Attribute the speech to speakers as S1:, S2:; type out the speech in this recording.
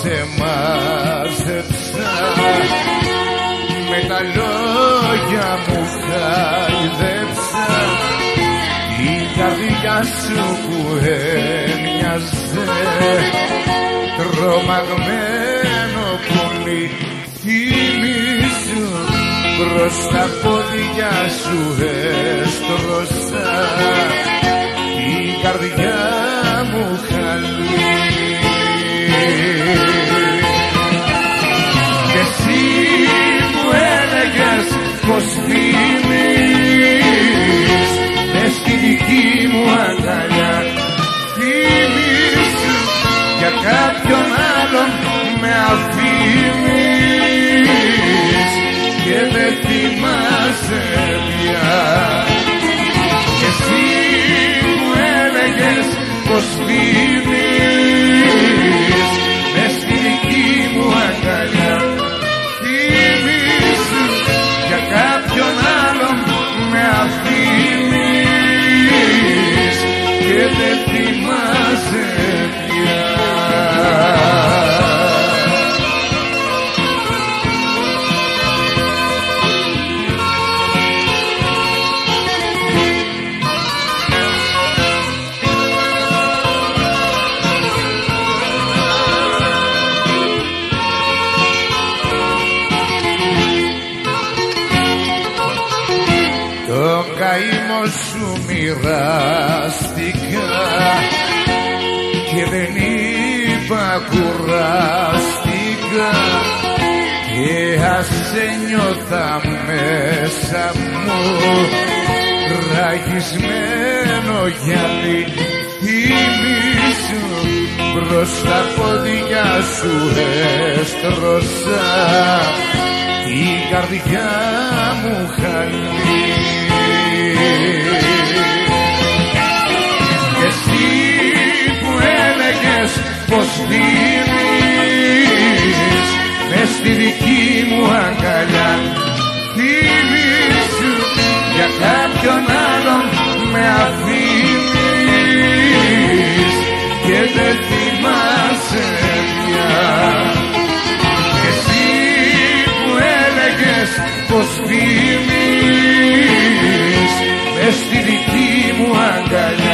S1: σε μάζεψα, με τα λόγια μου χαϊδέψα την καρδιά σου που έμοιαζε τρομαγμένο πουλί. Θυμίζω προς τα πόδια σου έστρωσα την καρδιά μου χαλή. Και εσύ μου έλεγες πως δίνεις μες στη δική μου αγκαλιά. Θυμίσου για κάποιον άλλον με αφήνεις και δεν θυμάσαι πια. Και εσύ μου έλεγες πως δίνεις μες στη δική μου αγκαλιά. Θυμίσου για κάποιον άλλον με αφήνεις και δεν θυμάσαι πια. Τον καημό σου μοιράστηκα και δεν είπα κουράστηκα και ας νιώθα μέσα μου ραγισμένο γυαλί. Θυμήσου προς τα πόδια σου έστρωσα την καρδιά μου χαλή. Και εσύ που έλεγες πως δίνεις μες στη δική μου αγκαλιά. Θυμήσου για κάποιον άλλον με αφήνεις και δεν θυμάσαι πια. Και εσύ που έλεγες πως δίνεις μες στη δική μου αγκαλιά.